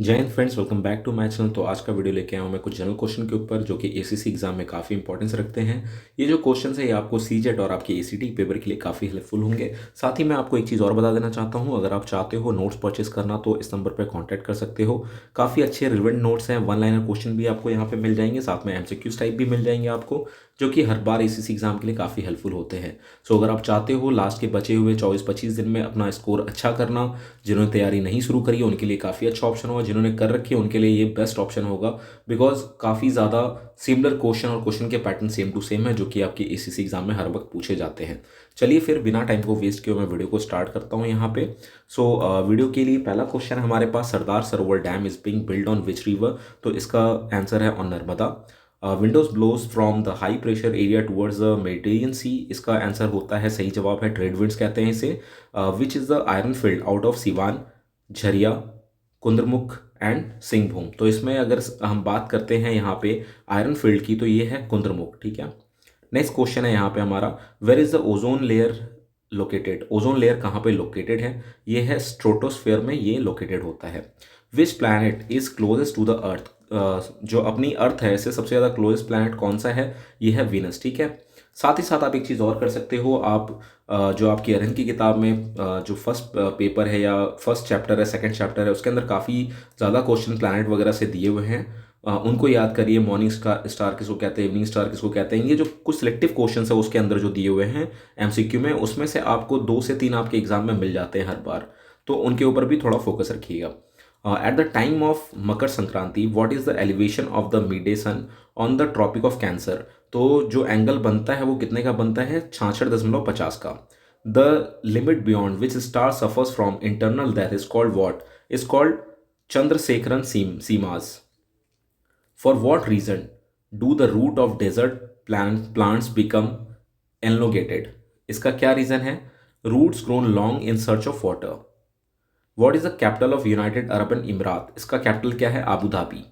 जय हिंद friends, welcome back to my channel. तो आज का वीडियो लेके आया हूँ मैं कुछ जनरल क्वेश्चन के ऊपर जो कि एसीसी एग्जाम में काफ़ी इंपॉर्टेंस रखते हैं। ये जो क्वेश्चन है ये आपको सीजेट और आपके एसीटी पेपर के लिए काफ़ी हेल्पफुल होंगे। साथ ही मैं आपको एक चीज़ और बता देना चाहता हूँ, अगर आप चाहते हो नोट्स परचेस करना तो इस नंबर पर कॉन्टैक्ट कर सकते हो। काफ़ी अच्छे रिलेवेंट नोट्स हैं, वन लाइनर क्वेश्चन भी आपको यहाँ पर मिल जाएंगे, साथ में एमसीक्यूज टाइप भी मिल जाएंगे आपको, जो कि हर बार एसीसी एग्जाम के लिए काफ़ी हेल्पफुल होते हैं। सो अगर आप चाहते हो लास्ट के बचे हुए 24-25 दिन में अपना स्कोर अच्छा करना, जिन्होंने तैयारी नहीं शुरू करी है उनके लिए काफ़ी अच्छा ऑप्शन होगा, जिन्होंने कर रखी है उनके लिए ये बेस्ट ऑप्शन होगा। बिकॉज काफ़ी ज़्यादा सिमिलर क्वेश्चन और क्वेश्चन के पैटर्न सेम टू सेम है जो कि आपके एसीसी एग्जाम में हर वक्त पूछे जाते हैं। चलिए फिर बिना टाइम को वेस्ट किए मैं वीडियो को स्टार्ट करता हूँ यहाँ पे। वीडियो के लिए पहला क्वेश्चन है हमारे पास, Sardar Sarovar dam is being build on which river. तो इसका आंसर है on Narmada. Windows blows from the high pressure area towards the Mediterranean sea, इसका आंसर होता है, सही जवाब है, ट्रेड विंड्स कहते हैं इसे। Which is the iron field out of Siwan, Jharia, Kudremukh and Singhbhum. तो इसमें अगर हम बात करते हैं यहाँ पे आयरन फील्ड की तो ये है कुंद्रमुख, ठीक है। नेक्स्ट क्वेश्चन है यहाँ पे हमारा, where is the ozone layer located. Ozone layer कहाँ पे लोकेटेड है, ये है स्ट्रोटोस्फेयर में ये लोकेटेड होता है। Which planet is closest to the earth, जो अपनी अर्थ है इससे सबसे ज़्यादा क्लोजेस्ट प्लैनेट कौन सा है, ये है वीनस, ठीक है। साथ ही साथ आप एक चीज़ और कर सकते हो, आप जो आपकी अरहन की किताब में जो फर्स्ट पेपर है या फर्स्ट चैप्टर है, सेकंड चैप्टर है, उसके अंदर काफ़ी ज़्यादा क्वेश्चन प्लैनेट वगैरह से दिए हुए हैं। उनको याद करिए, मॉर्निंग स्टार किसको कहते हैं, इवनिंग स्टार किसको कहते हैं। ये जो कुछ सिलेक्टिव क्वेश्चन है उसके अंदर जो दिए हुए हैं एमसीक्यू में, उसमें से आपको 2 से 3 आपके एग्जाम में मिल जाते हैं हर बार, तो उनके ऊपर भी थोड़ा फोकस रखिएगा। At the time of Makar Sankranti what is the elevation of the midday sun on the Tropic of Cancer. तो जो एंगल बनता है वो कितने का बनता है, 66.50 का। The limit beyond which star suffers from internal death is called what, is called Chandrasekharan सीमास। For what reason do the root of desert plants become elongated, इसका क्या रीजन है, roots grown long in search of water. What is the capital of United Arab Emirates, इसका capital क्या है, Abu Dhabi.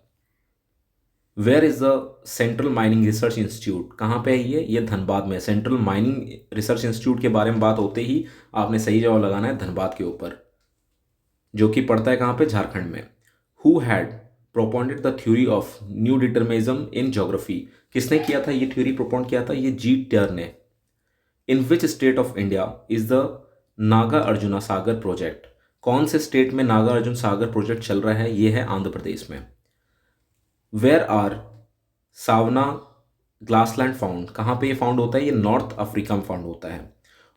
Where is the central mining research institute, कहाँ पे है ये धनबाद में। सेंट्रल माइनिंग रिसर्च इंस्टीट्यूट के बारे में बात होते ही आपने सही जवाब लगाना है धनबाद के ऊपर, जो कि पड़ता है कहाँ पे, झारखंड में। Who had propounded the theory of new determinism in geography, किसने किया था ये थ्योरी प्रोपोन किया था, ये जी टर ने। In which state of India is the Nagarjuna Sagar project, कौन से स्टेट में नागा अर्जुन सागर प्रोजेक्ट चल रहा है, ये है आंध्र प्रदेश में। वेयर आर सावना ग्लासलैंड फाउंड, कहाँ पे ये फाउंड होता है, ये नॉर्थ अफ्रीका में फाउंड होता है।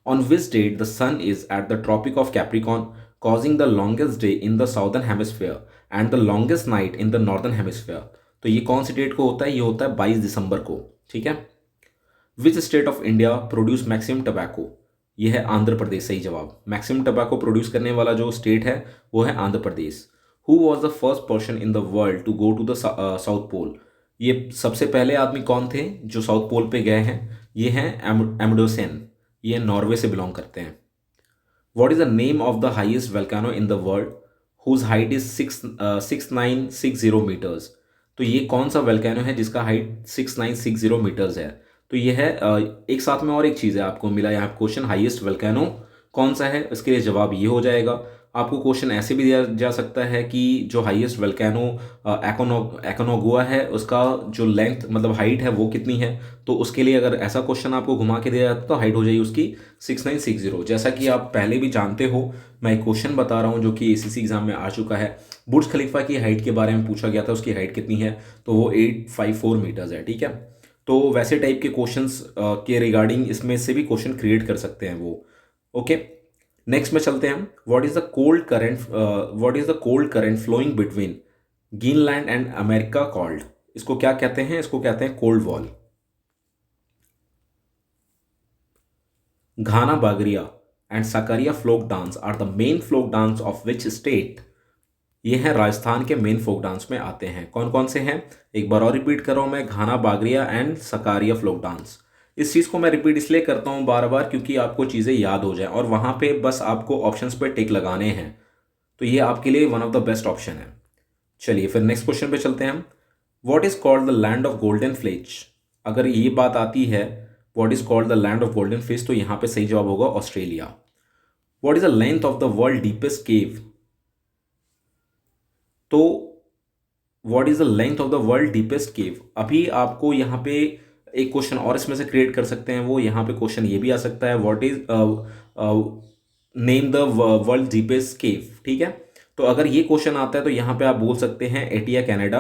On which date the sun is at the Tropic of Capricorn causing the longest day in the southern hemisphere and the longest night in the northern hemisphere. तो ये कौन सी date को होता है, ये होता है 22 दिसंबर को, ठीक है। विच state of India produce maximum tobacco, ये है आंध्र प्रदेश, सही जवाब। मैक्सिमम टबैको प्रोड्यूस करने वाला जो स्टेट है वो है Andhra Pradesh. Who was the first person in the world to go to the south pole, ये सबसे पहले आदमी कौन थे जो साउथ पोल पे गए हैं, ये हैं एमडोसेन, ये नॉर्वे से बिलोंग करते हैं। What is the name of the highest volcano in the world whose height is 6960 metres. तो ये कौन सा वेल्कानो है जिसका हाइट 6960 मीटर्स है। तो ये है एक साथ में और एक चीज़ है आपको मिला यहाँ क्वेश्चन, हाईएस्ट वल्केनो कौन सा है, इसके लिए जवाब ये हो जाएगा। आपको क्वेश्चन ऐसे भी दिया जा सकता है कि जो हाईएस्ट वल्केनो एकोनोगुआ है उसका जो लेंथ मतलब हाइट है वो कितनी है। तो उसके लिए अगर ऐसा क्वेश्चन आपको घुमा के दिया जाता तो हाइट हो जाएगी उसकी 6960। जैसा कि आप पहले भी जानते हो, मैं एक क्वेश्चन बता रहा हूँ जो कि एसीसी एग्जाम में आ चुका है। बुर्ज खलीफा की हाइट के बारे में पूछा गया था, उसकी हाइट कितनी है, तो वो 854 मीटर्स है, ठीक है। तो वैसे टाइप के क्वेश्चंस के रिगार्डिंग इसमें से भी क्वेश्चन क्रिएट कर सकते हैं वो, ओके। नेक्स्ट में चलते हैं हम, what is the cold current flowing between Greenland and America called, इसको क्या कहते हैं, इसको कहते हैं कोल्ड वॉल। घाना बागरिया एंड सकारिया folk dance are the main folk dance of which state, ये हैं राजस्थान के मेन फोक डांस में आते हैं। कौन कौन से हैं, एक बार और रिपीट कर रहा हूं मैं, घाना बागरिया एंड सकारिया फ्लोक डांस। इस चीज़ को मैं रिपीट इसलिए करता हूं बार बार क्योंकि आपको चीज़ें याद हो जाए और वहां पे बस आपको ऑप्शंस पे टिक लगाने हैं, तो ये आपके लिए one of the best option है। चलिए फिर नेक्स्ट क्वेश्चन पे चलते हैं हम। What is called the land of golden fleece, अगर ये बात आती है what is called the land of golden fish, तो यहाँ पे सही जवाब होगा Australia. What is the length of the world deepest cave, तो what is the length of the world deepest cave, अभी आपको यहाँ पे एक क्वेश्चन और इसमें से क्रिएट कर सकते हैं। वो यहाँ पे क्वेश्चन ये भी आ सकता है, what is name the world deepest cave, ठीक है। तो अगर ये क्वेश्चन आता है तो यहाँ पे आप बोल सकते हैं एटिया कनाडा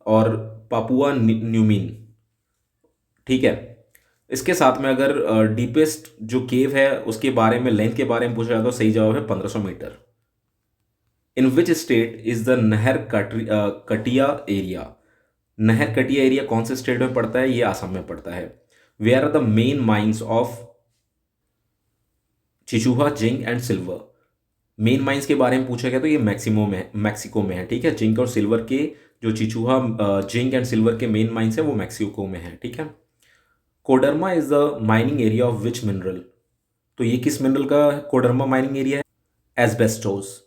और पापुआ न्यूमीन, ठीक है। इसके साथ में अगर डीपेस्ट जो केव है उसके बारे में, लेंथ के बारे में पूछा जाए तो सही जवाब है 1500 metre. In which state is the नहर कटिया एरिया, नहर कटिया एरिया कौन से स्टेट में पड़ता है, ये आसाम में पड़ता है। Where are the main mines of Chihuahua, zinc and silver, main mines के बारे में पूछा गया तो ये मैक्सिको में है, ठीक है। जिंक और सिल्वर के जो चिचुहा, जिंक एंड सिल्वर के मेन माइंस है वो मैक्सिको में है, ठीक है। Koderma is the mining area of which mineral, तो ये किस मिनरल का कोडरमा माइनिंग एरिया है, एस्बेस्टोस,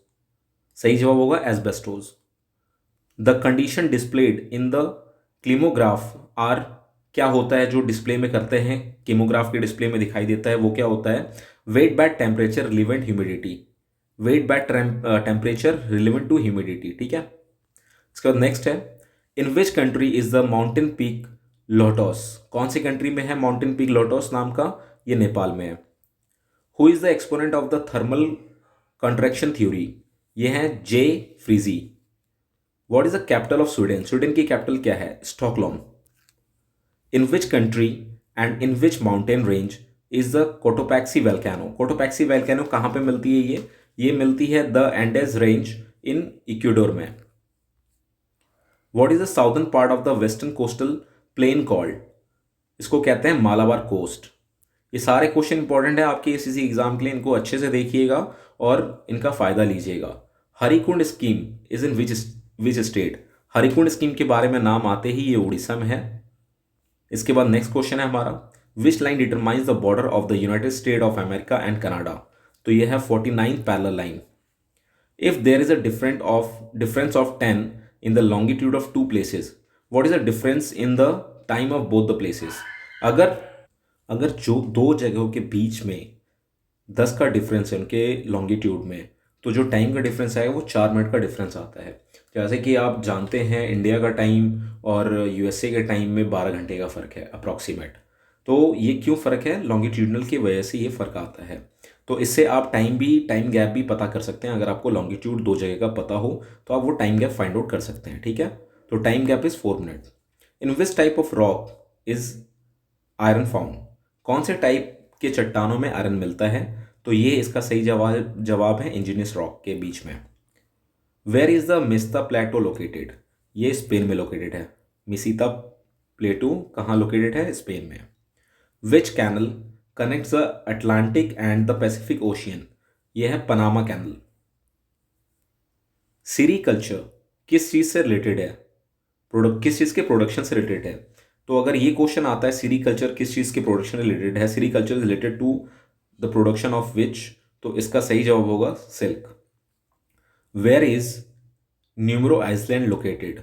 सही जवाब होगा asbestos. The condition displayed in the climograph are, क्या होता है जो डिस्प्ले में करते हैं, कीमोग्राफ के डिस्प्ले में दिखाई देता है, वो क्या होता है, wet by temperature relevant humidity, wet by temperature relevant to humidity, ठीक है। इसके बाद नेक्स्ट है, in which country is the mountain peak Lhotse, कौन सी कंट्री में है माउंटेन पीक लोटोस नाम का, ये नेपाल में है। Who is the exponent of the thermal contraction theory, ये है Jeffreys. What is the capital of Sweden, Sweden की कैपिटल क्या है, Stockholm. In which country and in which mountain range is the Cotopaxi volcano, Cotopaxi volcano कहाँ पे मिलती है, ये मिलती है the Andes range in Ecuador में। What is the southern part of the western coastal plain called, इसको कहते हैं मालाबार कोस्ट। ये सारे क्वेश्चन इंपॉर्टेंट है आपके एसएससी एग्जाम के लिए, इनको अच्छे से देखिएगा और इनका फायदा लीजिएगा। Harikund scheme is in which state, Harikund scheme के बारे में नाम आते ही ये उड़ीसा में है। इसके बाद नेक्स्ट क्वेश्चन है हमारा, which line determines the border of the United State of America and Canada, तो यह है 49th parallel line. If there is a difference of 10 in the longitude of two places, what is the difference in the time of both the places, अगर जो दो जगहों के बीच में 10 का डिफरेंस है उनके लॉन्गिट्यूड में, तो जो टाइम का डिफरेंस आएगा वो 4 मिनट का डिफरेंस आता है। जैसे कि आप जानते हैं इंडिया का टाइम और यूएसए के टाइम में 12 घंटे का फ़र्क है अप्रॉक्सीमेट। तो ये क्यों फ़र्क है, लॉन्गिट्यूडनल की वजह से ये फ़र्क आता है। तो इससे आप टाइम गैप भी पता कर सकते हैं। अगर आपको लॉन्गिट्यूड दो जगह का पता हो तो आप वो टाइम गैप फाइंड आउट कर सकते हैं, ठीक है। तो time gap is 4 minute. In which type of rock is iron found, कौन से टाइप के चट्टानों में आयरन मिलता है, तो ये इसका सही जवाब है इंजीनियस रॉक के बीच में। Where is the Meseta plateau located, ये स्पेन में लोकेटेड है। मिसिता प्लेटो कहाँ लोकेटेड है, स्पेन में। Which canal connects the Atlantic and the Pacific ocean, ये है पनामा कैनल। सीरीकल्चर किस चीज़ से रिलेटेड है, किस चीज़ के प्रोडक्शन से रिलेटेड है, तो अगर ये क्वेश्चन आता है सीरीकल्चर किस चीज़ के प्रोडक्शन रिलेटेड है, sericulture is related to the production of which, तो इसका सही जवाब होगा silk. Where is Numero Island located,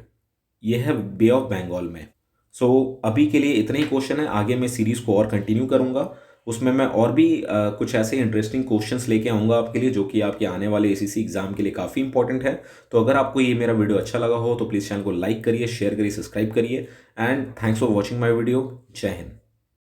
ये है बे ऑफ बंगाल में। सो अभी के लिए इतने ही क्वेश्चन है, आगे मैं सीरीज़ को और कंटिन्यू करूँगा, उसमें मैं और भी कुछ ऐसे इंटरेस्टिंग क्वेश्चंस लेके आऊँगा आपके लिए जो कि आपके आने वाले एसएससी एग्जाम के लिए काफ़ी इंपॉर्टेंट है। तो अगर आपको ये मेरा वीडियो अच्छा लगा हो तो प्लीज़ चैनल को लाइक करिए, शेयर करिए, सब्सक्राइब करिए and thanks for watching my video. जय हिंद।